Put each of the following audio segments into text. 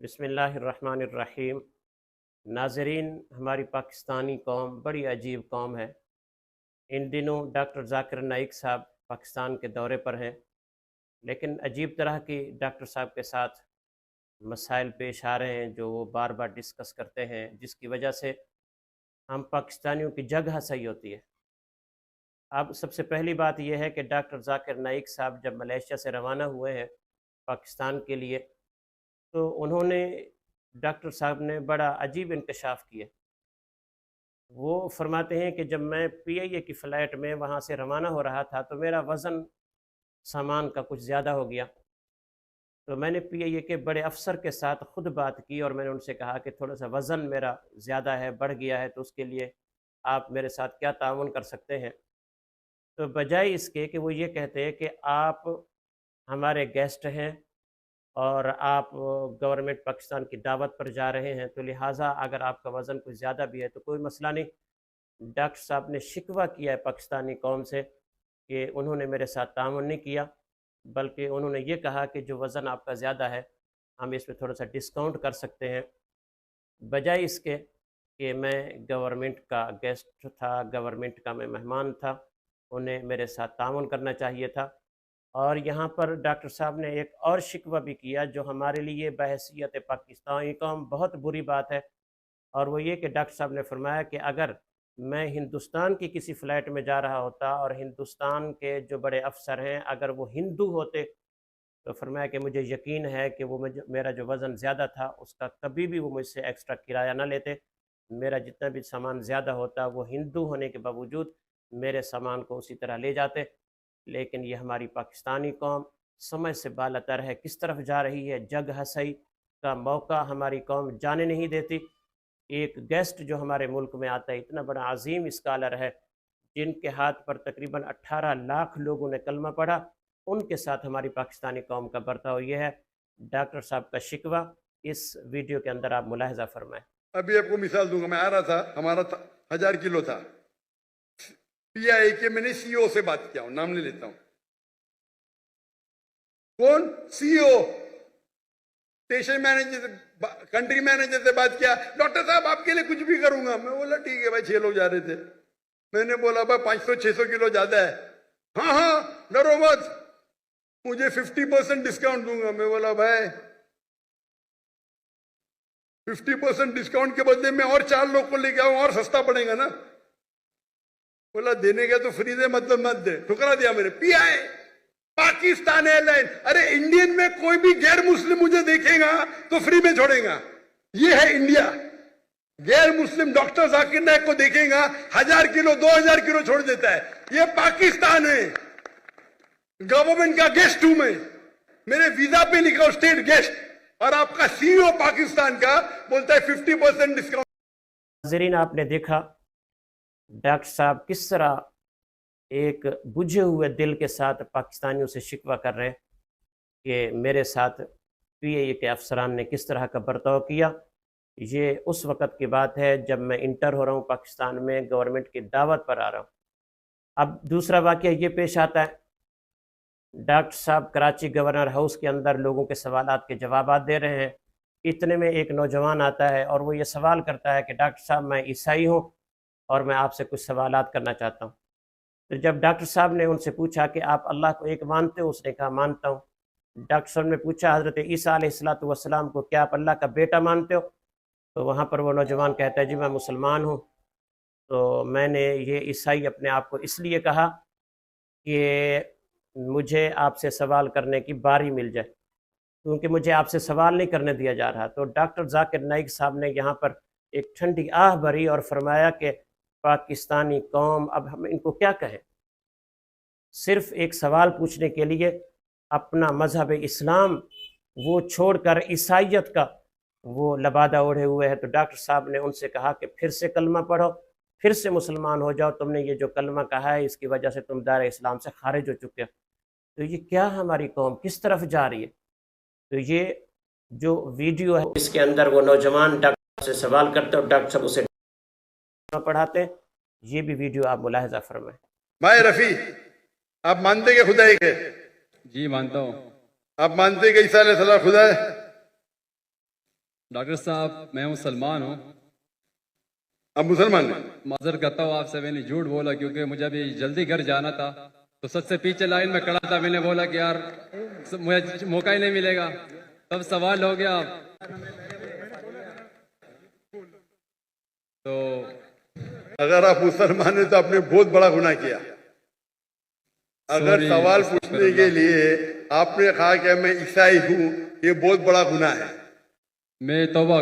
بسم اللہ الرحمن الرحیم۔ ناظرین، ہماری پاکستانی قوم بڑی عجیب قوم ہے۔ ان دنوں ڈاکٹر ذاکر نائک صاحب پاکستان کے دورے پر ہیں، لیکن عجیب طرح کی ڈاکٹر صاحب کے ساتھ مسائل پیش آ رہے ہیں جو وہ بار بار ڈسکس کرتے ہیں، جس کی وجہ سے ہم پاکستانیوں کی جگ ہنسی ہوتی ہے۔ اب سب سے پہلی بات یہ ہے کہ ڈاکٹر ذاکر نائک صاحب جب ملیشیا سے روانہ ہوئے ہیں پاکستان کے لیے، تو انہوں نے ڈاکٹر صاحب نے بڑا عجیب انکشاف کیا۔ وہ فرماتے ہیں کہ جب میں پی آئی اے کی فلائٹ میں وہاں سے روانہ ہو رہا تھا تو میرا وزن سامان کا کچھ زیادہ ہو گیا، تو میں نے پی آئی اے کے بڑے افسر کے ساتھ خود بات کی اور میں نے ان سے کہا کہ تھوڑا سا وزن میرا زیادہ ہے، بڑھ گیا ہے، تو اس کے لیے آپ میرے ساتھ کیا تعاون کر سکتے ہیں؟ تو بجائے اس کے کہ وہ یہ کہتے ہیں کہ آپ ہمارے گیسٹ ہیں اور آپ گورنمنٹ پاکستان کی دعوت پر جا رہے ہیں، تو لہٰذا اگر آپ کا وزن کچھ زیادہ بھی ہے تو کوئی مسئلہ نہیں۔ ڈاکٹر صاحب نے شکوہ کیا ہے پاکستانی قوم سے کہ انہوں نے میرے ساتھ تعاون نہیں کیا، بلکہ انہوں نے یہ کہا کہ جو وزن آپ کا زیادہ ہے ہم اس پہ تھوڑا سا ڈسکاؤنٹ کر سکتے ہیں، بجائے اس کے کہ میں گورنمنٹ کا گیسٹ تھا، گورنمنٹ کا میں مہمان تھا، انہیں میرے ساتھ تعاون کرنا چاہیے تھا۔ اور یہاں پر ڈاکٹر صاحب نے ایک اور شکوہ بھی کیا جو ہمارے لیے بحیثیت پاکستانی قوم بہت بری بات ہے، اور وہ یہ کہ ڈاکٹر صاحب نے فرمایا کہ اگر میں ہندوستان کی کسی فلائٹ میں جا رہا ہوتا اور ہندوستان کے جو بڑے افسر ہیں اگر وہ ہندو ہوتے تو فرمایا کہ مجھے یقین ہے کہ وہ میرا جو وزن زیادہ تھا اس کا کبھی بھی وہ مجھ سے ایکسٹرا کرایہ نہ لیتے، میرا جتنا بھی سامان زیادہ ہوتا وہ ہندو ہونے کے باوجود میرے سامان کو اسی طرح لے جاتے۔ لیکن یہ ہماری پاکستانی قوم سمجھ سے بالاتر ہے، کس طرف جا رہی ہے، جگ ہنسی کا موقع ہماری قوم جانے نہیں دیتی۔ ایک گیسٹ جو ہمارے ملک میں آتا ہے، اتنا بڑا عظیم اسکالر ہے جن کے ہاتھ پر تقریباً 18 لاکھ لوگوں نے کلمہ پڑھا، ان کے ساتھ ہماری پاکستانی قوم کا برتاؤ یہ ہے۔ ڈاکٹر صاحب کا شکوہ اس ویڈیو کے اندر آپ ملاحظہ فرمائیں۔ ابھی آپ کو مثال دوں گا، میں آ رہا تھا، ہمارا 1000 کلو تھا، پی آئی کے میں نے سی او سے بات کیا ہوں، نام نہیں لیتا ہوں، کون سی او، اسٹیشن مینیجر سے، کنٹری مینیجر سے بات کیا، ڈاکٹر صاحب آپ کے لیے کچھ بھی کروں گا۔ میں بولا ٹھیک ہے بھائی، 6 لوگ جا رہے تھے، میں نے بولا بھائی 500-600 کلو زیادہ ہے، ہاں ہاں ڈرو مت، مجھے 50% ڈسکاؤنٹ دوں گا۔ میں بولا بھائی 50% ڈسکاؤنٹ کے بدلے میں اور 4 لوگ کو لے کے آؤں، اور سستا پڑے گا نا۔ بولا دینے گا تو فری دے، مطلب مت دے، ٹھکرا دیا میں نے۔ پی آئی پاکستان ایئر لائن، ارے انڈین میں کوئی بھی غیر مسلم مجھے دیکھے گا تو فری میں چھوڑے گا، یہ ہے انڈیا۔ غیر مسلم ڈاکٹر ذاکر نائک کو دیکھے گا 1000 کلو 2000 کلو چھوڑ دیتا ہے، یہ پاکستان ہے۔ گورنمنٹ کا گیسٹ ہوں میں، میرے ویزا پہ لکھا اسٹیٹ گیسٹ، اور آپ کا سی او پاکستان کا بولتا ہے 50% ڈسکاؤنٹ۔ ناظرین، آپ نے دیکھا ڈاکٹر صاحب کس طرح ایک بجھے ہوئے دل کے ساتھ پاکستانیوں سے شکوہ کر رہے ہیں کہ میرے ساتھ پی اے کے افسران نے کس طرح کا برتاؤ کیا۔ یہ اس وقت کی بات ہے جب میں انٹر ہو رہا ہوں پاکستان میں، گورنمنٹ کی دعوت پر آ رہا ہوں۔ اب دوسرا واقعہ یہ پیش آتا ہے، ڈاکٹر صاحب کراچی گورنر ہاؤس کے اندر لوگوں کے سوالات کے جوابات دے رہے ہیں، اتنے میں ایک نوجوان آتا ہے اور وہ یہ سوال کرتا ہے کہ ڈاکٹر صاحب میں عیسائی ہوں اور میں آپ سے کچھ سوالات کرنا چاہتا ہوں۔ تو جب ڈاکٹر صاحب نے ان سے پوچھا کہ آپ اللہ کو ایک مانتے ہو؟ اس نے کہا مانتا ہوں۔ ڈاکٹر صاحب نے پوچھا حضرت عیسیٰ علیہ السلام کو کیا آپ اللہ کا بیٹا مانتے ہو؟ تو وہاں پر وہ نوجوان کہتا ہے جی میں مسلمان ہوں، تو میں نے یہ عیسائی اپنے آپ کو اس لیے کہا کہ مجھے آپ سے سوال کرنے کی باری مل جائے، کیونکہ مجھے آپ سے سوال نہیں کرنے دیا جا رہا۔ تو ڈاکٹر ذاکر نائک صاحب نے یہاں پر ایک ٹھنڈی آہ بھری اور فرمایا کہ پاکستانی قوم اب ہم ان کو کیا کہیں، صرف ایک سوال پوچھنے کے لیے اپنا مذہب اسلام وہ چھوڑ کر عیسائیت کا وہ لبادہ اوڑھے ہوئے ہے۔ تو ڈاکٹر صاحب نے ان سے کہا کہ پھر سے کلمہ پڑھو، پھر سے مسلمان ہو جاؤ، تم نے یہ جو کلمہ کہا ہے اس کی وجہ سے تم دائرہ اسلام سے خارج ہو چکے ہو۔ تو یہ کیا ہماری قوم کس طرف جا رہی ہے؟ تو یہ جو ویڈیو ہے اس کے اندر وہ نوجوان ڈاکٹر صاحب سے سوال کرتے اور ڈاکٹر صاحب اسے پڑھاتے ہیں، یہ بھی ویڈیو آپ ملاحظہ فرمائیں۔ بھائی رفیع، آپ مانتے کہ خدا ایک ہے؟ جی مانتا ہوں۔ آپ مانتے کہ عیسیٰ علیہ السلام خدا ہے؟ ڈاکٹر صاحب میں مسلمان ہوں. آپ مسلمان ہیں؟ معذرت کرتا ہوں آپ سے، میں نے جھوٹ بولا کیونکہ مجھے ابھی جلدی گھر جانا تھا، تو سب سے پیچھے لائن میں کھڑا تھا. میں نے بولا کہ یار مجھے موقع ہی نہیں ملے گا، تب سوال ہو گیا. تو اگر آپ مسلمان ہیں تو آپ نے بہت بڑا گناہ کیا. اگر Sorry، سوال استغفر پوچھنے کے اللہ. لیے آپ نے کہا کہ میں عیسائی ہوں، یہ بہت بڑا گناہ ہے. میں توبہ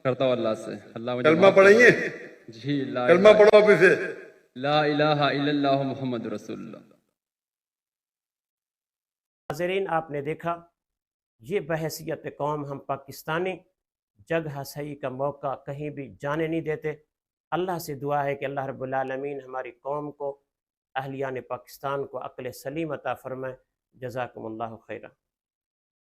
کرتا ہوں اللہ سے، اللہ مجھے کلمہ معاف پڑھیں گے؟ کرے. جی لا کلمہ الہ پڑھو آپ سے. لا الہ الا اللہ محمد رسول اللہ. ناظرین آپ نے دیکھا، یہ بحیثیت قوم ہم پاکستانی جگہ صحیح کا موقع کہیں بھی جانے نہیں دیتے. اللہ سے دعا ہے کہ اللہ رب العالمین ہماری قوم کو، اہلیان پاکستان کو عقل سلیم عطا فرمائے. جزاکم اللہ خیرہ.